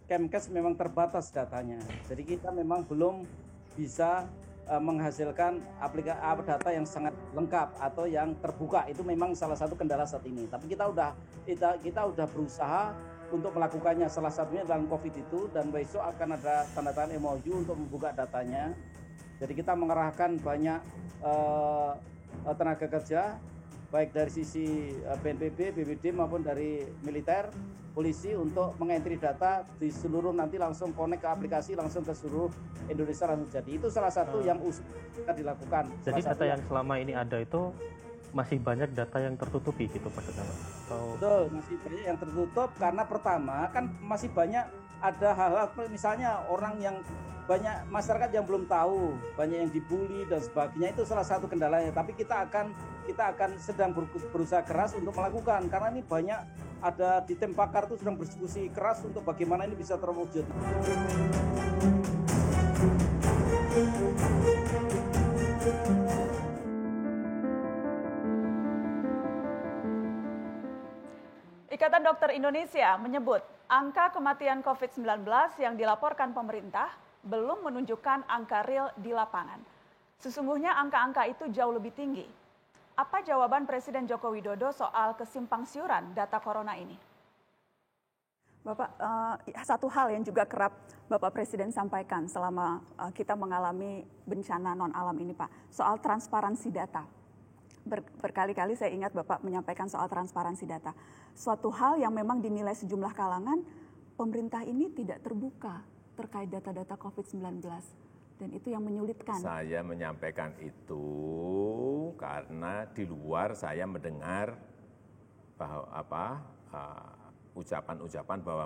Kemkes memang terbatas datanya. Jadi kita memang belum bisa menghasilkan data yang sangat lengkap atau yang terbuka. Itu memang salah satu kendala saat ini. Tapi kita udah berusaha untuk melakukannya. Salah satunya dalam COVID itu, dan besok akan ada tanda tangan MOU untuk membuka datanya. Jadi kita mengerahkan banyak tenaga kerja, baik dari sisi BNPB, BPD maupun dari militer, polisi untuk mengentry data di seluruh, nanti langsung connect ke aplikasi langsung ke seluruh Indonesia langsung jadi. Itu salah satu yang kita dilakukan. Jadi data yang selama ini ada itu masih banyak data yang tertutupi gitu Pak Detana? Betul, masih banyak yang tertutup karena pertama kan masih banyak ada hal-hal misalnya orang yang banyak masyarakat yang belum tahu, banyak yang dibully dan sebagainya, itu salah satu kendalanya. Tapi kita akan sedang berusaha keras untuk melakukan, karena ini banyak ada di tim pakar itu sedang berdiskusi keras untuk bagaimana ini bisa terwujud. Ikatan Dokter Indonesia menyebut angka kematian COVID-19 yang dilaporkan pemerintah belum menunjukkan angka real di lapangan. Sesungguhnya angka-angka itu jauh lebih tinggi. Apa jawaban Presiden Joko Widodo soal kesimpangsiuran data corona ini? Bapak, satu hal yang juga kerap Bapak Presiden sampaikan selama kita mengalami bencana non-alam ini, Pak, soal transparansi data. Berkali-kali saya ingat Bapak menyampaikan soal transparansi data. Suatu hal yang memang dinilai sejumlah kalangan, pemerintah ini tidak terbuka terkait data-data COVID-19. Dan itu yang menyulitkan. Saya menyampaikan itu karena di luar saya mendengar bahwa ucapan-ucapan bahwa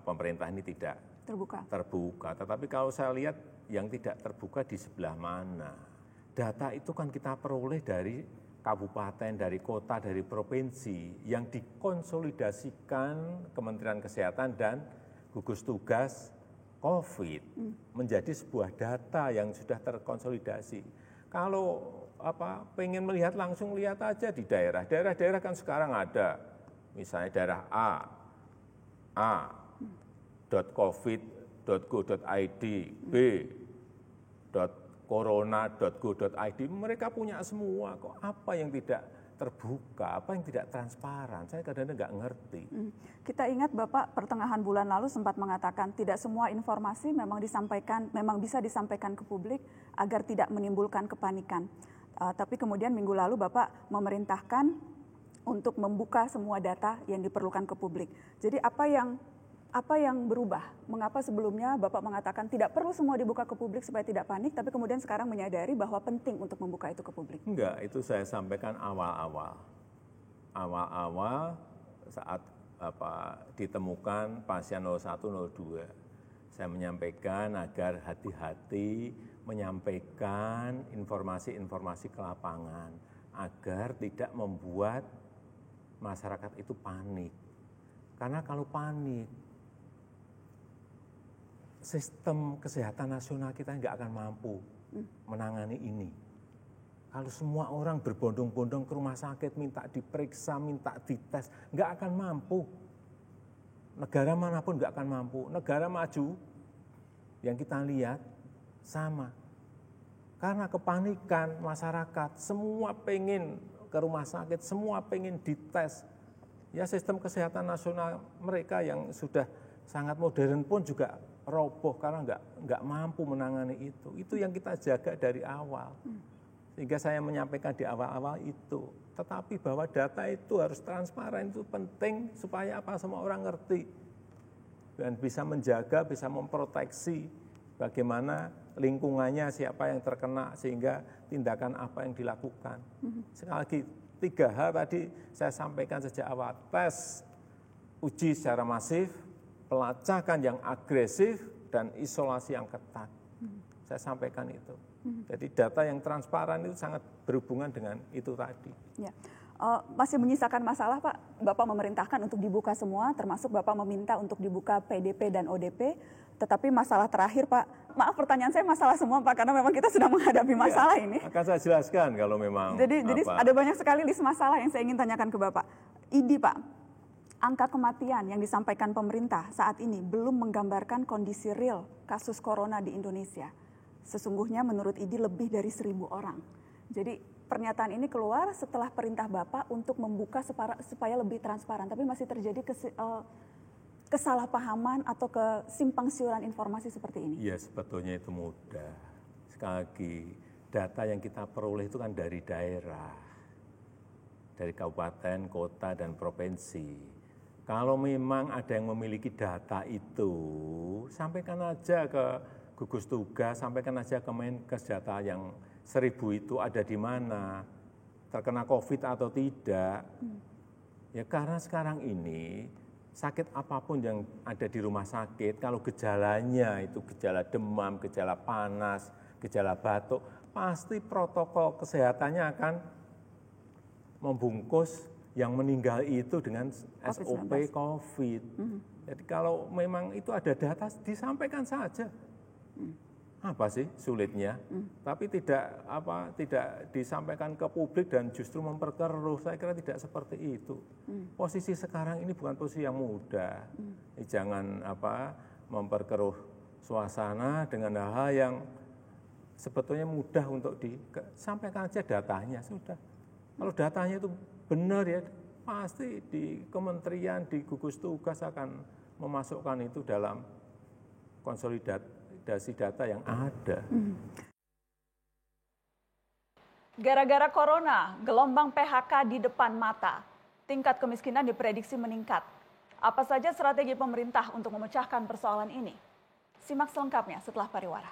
pemerintah ini tidak terbuka. Tetapi kalau saya lihat yang tidak terbuka di sebelah mana? Data itu kan kita peroleh dari kabupaten, dari kota, dari provinsi yang dikonsolidasikan Kementerian Kesehatan dan gugus tugas COVID menjadi sebuah data yang sudah terkonsolidasi. Kalau pengen melihat langsung, lihat aja di daerah. Daerah-daerah kan sekarang ada, misalnya daerah a.covid.go.id, b.corona.go.id, mereka punya semua kok. Apa yang tidak terbuka, apa yang tidak transparan, saya kadang-kadang nggak ngerti. Kita ingat Bapak pertengahan bulan lalu sempat mengatakan tidak semua informasi memang bisa disampaikan ke publik agar tidak menimbulkan kepanikan. Tapi kemudian minggu lalu Bapak memerintahkan untuk membuka semua data yang diperlukan ke publik. Jadi apa yang berubah? Mengapa sebelumnya Bapak mengatakan tidak perlu semua dibuka ke publik supaya tidak panik, tapi kemudian sekarang menyadari bahwa penting untuk membuka itu ke publik? Enggak, itu saya sampaikan awal-awal. Awal-awal saat ditemukan pasien 01, 02. Saya menyampaikan agar hati-hati menyampaikan informasi-informasi ke lapangan agar tidak membuat masyarakat itu panik. Karena kalau panik, sistem kesehatan nasional kita nggak akan mampu menangani ini. Kalau semua orang berbondong-bondong ke rumah sakit, minta diperiksa, minta dites, nggak akan mampu. Negara manapun nggak akan mampu. Negara maju yang kita lihat sama. Karena kepanikan masyarakat, semua pengen ke rumah sakit, semua pengen dites. Ya sistem kesehatan nasional mereka yang sudah sangat modern pun juga roboh karena nggak mampu menangani itu. Itu yang kita jaga dari awal. Sehingga saya menyampaikan di awal-awal itu. Tetapi bahwa data itu harus transparan, itu penting supaya semua orang ngerti. Dan bisa menjaga, bisa memproteksi bagaimana lingkungannya, siapa yang terkena, sehingga tindakan apa yang dilakukan. Sekali lagi, 3 hal tadi saya sampaikan sejak awal. Tes, uji secara masif, pelacakan yang agresif, dan isolasi yang ketat. Saya sampaikan itu. Jadi data yang transparan itu sangat berhubungan dengan itu tadi. Ya. Masih menyisakan masalah Pak, Bapak memerintahkan untuk dibuka semua, termasuk Bapak meminta untuk dibuka PDP dan ODP, tetapi masalah terakhir Pak, maaf pertanyaan saya masalah semua Pak, karena memang kita sedang menghadapi masalah ini. Akan saya jelaskan kalau memang. Jadi ada banyak sekali list masalah yang saya ingin tanyakan ke Bapak. ID Pak, angka kematian yang disampaikan pemerintah saat ini belum menggambarkan kondisi real kasus corona di Indonesia. Sesungguhnya menurut IDI lebih dari 1.000 orang. Jadi pernyataan ini keluar setelah perintah Bapak untuk membuka supaya lebih transparan. Tapi masih terjadi kesalahpahaman atau kesimpang siuran informasi seperti ini. Iya, sebetulnya itu mudah. Sekali lagi, data yang kita peroleh itu kan dari daerah, dari kabupaten, kota, dan provinsi. Kalau memang ada yang memiliki data itu, sampaikan aja ke gugus tugas, sampaikan aja ke Menkes data yang 1.000 itu ada di mana, terkena COVID atau tidak. Ya karena sekarang ini sakit apapun yang ada di rumah sakit, kalau gejalanya itu gejala demam, gejala panas, gejala batuk, pasti protokol kesehatannya akan membungkus yang meninggal itu dengan SOP COVID. Jadi kalau memang itu ada data, disampaikan saja. Apa sih sulitnya? Tapi tidak disampaikan ke publik dan justru memperkeruh. Saya kira tidak seperti itu. Posisi sekarang ini bukan posisi yang mudah. Jangan memperkeruh suasana dengan hal-hal yang sebetulnya mudah untuk disampaikan aja datanya sudah. Kalau datanya itu benar ya, pasti di kementerian, di gugus tugas akan memasukkan itu dalam konsolidasi data yang ada. Gara-gara corona, gelombang PHK di depan mata, tingkat kemiskinan diprediksi meningkat. Apa saja strategi pemerintah untuk memecahkan persoalan ini? Simak selengkapnya setelah pariwara.